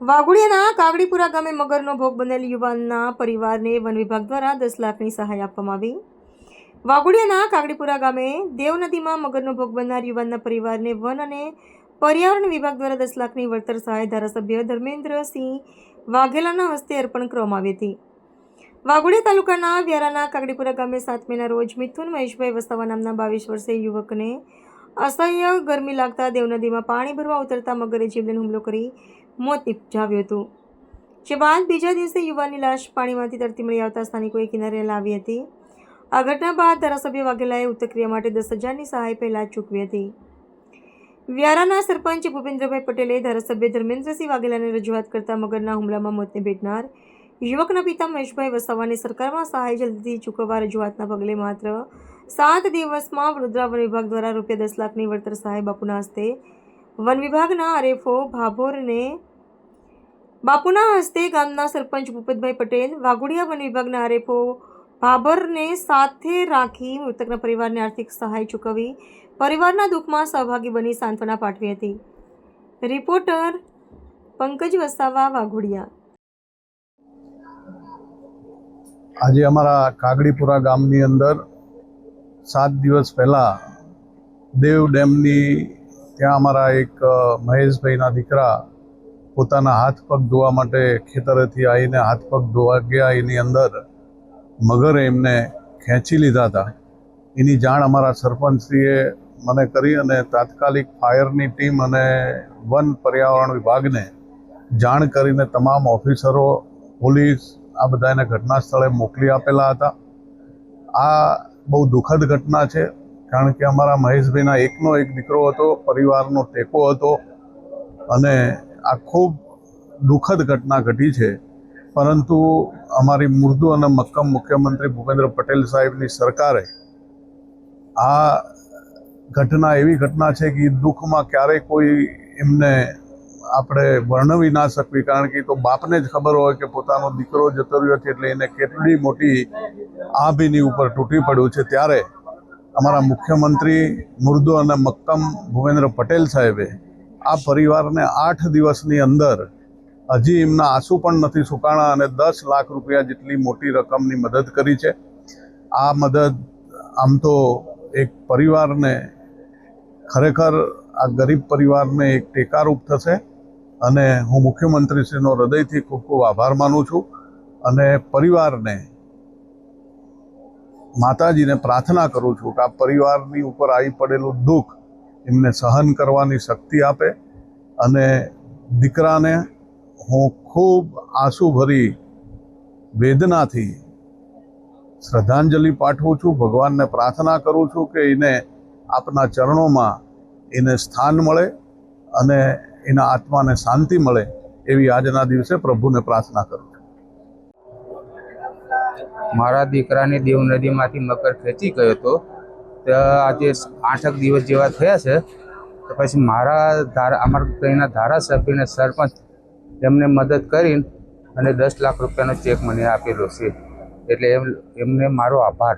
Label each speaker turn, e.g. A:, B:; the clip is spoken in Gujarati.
A: વાઘોડિયાના કાગડીપુરા ગામે મગરનો ભોગ બનેલ યુવાનના પરિવારને વન વિભાગ દ્વારા 10 લાખની સહાય આપવામાં આવી। વાઘોડિયાના કાગડીપુરા ગામે દેવ નદીમાં મગરનો ભોગ બનનાર યુવાનના પરિવારને વન અને પર્યાવરણ વિભાગ દ્વારા 10 લાખની વળતર સહાય ધારાસભ્ય ધર્મેન્દ્રસિંહ વાઘેલાના હસ્તે અર્પણ કરવામાં આવી હતી। વાઘોડિયા તાલુકાના વ્યારાના કાગડીપુરા ગામે 7 મેના રોજ મિથુન મહેશભાઈ વસાવા નામના 22 વર્ષીય યુવકને અસહ્ય ગરમી લાગતા દેવ નદીમાં પાણી ભરવા ઉતરતા મગરે જીવલેણ હુમલો કરી મોત નિપજાવ્યું હતું। જે બાદ બીજા દિવસે યુવાનની લાશ પાણીમાંથી તરતી મળી આવતા સ્થાનિકોએ કિનારે લાવી હતી। આ ઘટના બાદ ધારાસભ્ય વાઘેલાએ ઉત્તરક્રિયા માટે 10,000ની સહાય પહેલા ચૂકવી હતી। વ્યારાના સરપંચ ભૂપેન્દ્રભાઈ પટેલે ધારાસભ્ય ધર્મેન્દ્રસિંહ વાઘેલાને રજૂઆત કરતા મગરના હુમલામાં મોતને ભેટનાર યુવકના પિતા મહેશભાઈ વસાવાની સરકારમાં સહાય જલ્દીથી ચૂકવવા રજૂઆતના પગલે માત્ર 7 દિવસમાં વડોદરા વન વિભાગ દ્વારા રૂપિયા 10 લાખની વળતર સહાય બાપુના હસ્તે વન વિભાગના આરએફઓ બાપુના હસ્તે ગામના સરપંચ ભૂપતભાઈ પટેલ વાઘોડિયા વન વિભાગના આરએફઓ ભાભરને સાથે રાખી મૃતકના પરિવારને આર્થિક સહાય ચૂકવી પરિવારના દુઃખમાં સહભાગી બની સાંત્વના પાઠવી હતી। રિપોર્ટર પંકજ વસાવા, વાઘોડિયા।
B: આજે અમારા કાગડીપુરા ગામની અંદર 7 દિવસ પહેલાં દેવ ડેમની ત્યાં અમારા એક મહેશભાઈના દીકરા પોતાના હાથ પગ ધોવા માટે ખેતરેથી આવીને હાથ પગ ધોવા ગયા, એની અંદર મગરે એમને ખેંચી લીધા હતા। એની જાણ અમારા સરપંચશ્રીએ મને કરી અને તાત્કાલિક ફાયરની ટીમ અને વન પર્યાવરણ વિભાગને જાણ કરીને તમામ ઓફિસરો, પોલીસ આ બધાને ઘટના સ્થળે મોકલી આપેલા હતા। આ બહુ દુઃખદ ઘટના છે, કારણ કે અમારા મહેશભાઈના એકનો એક દીકરો હતો, પરિવારનો ટેકો હતો અને આ ખૂબ દુઃખદ ઘટના ઘટી છે। પરંતુ અમારી મૃદુ અને મક્કમ મુખ્યમંત્રી ભૂપેન્દ્ર પટેલ સાહેબની સરકારે આ ઘટના એવી ઘટના છે કે દુઃખમાં ક્યારેય કોઈ એમને આપણે વર્ણવી ના શકવી, કારણ કે તો બાપને જ ખબર હોય કે પોતાનો દીકરો જતો રહ્યો છે એટલે એને કેટલી મોટી આભીની ઉપર તૂટી પડ્યું છે। ત્યારે અમારા મુખ્યમંત્રી મૃદુ અને મક્કમ ભૂપેન્દ્ર પટેલ સાહેબે આ પરિવારને 8 દિવસની અંદર હજી એમના આંસુ પણ નથી સુકાણા અને 10 લાખ રૂપિયા જેટલી મોટી રકમની મદદ કરી છે। આ મદદ આમ તો એક પરિવારને ખરેખર આ ગરીબ પરિવારને એક ટેકારૂપ થશે અને હું મુખ્યમંત્રીશ્રીનો હૃદયથી ખૂબ ખૂબ આભાર માનું છું અને પરિવારને, માતાજીને પ્રાર્થના કરું છું કે આ પરિવારની ઉપર આવી પડેલું દુઃખ એમને સહન કરવાની શક્તિ આપે અને દીકરાને હું ખૂબ આંસુભરી વેદનાથી શ્રદ્ધાંજલિ પાઠવું છું। ભગવાનને પ્રાર્થના કરું છું કે એને આપના ચરણોમાં એને સ્થાન મળે અને એના આત્માને શાંતિ મળે, એવી આજના દિવસે પ્રભુને પ્રાર્થના કરું છું।
C: મારા દીકરાને દેવ નદીમાંથી મગર ખેંચી ગયો હતો, તો આજે 8 દિવસ જેવા થયા છે। તો પછી અમારા ત્યાંના ધારાસભ્યને સરપંચ એમને મદદ કરીને અને 10 લાખ રૂપિયાનો ચેક મને આપેલો છે, એટલે એમને મારો આભાર।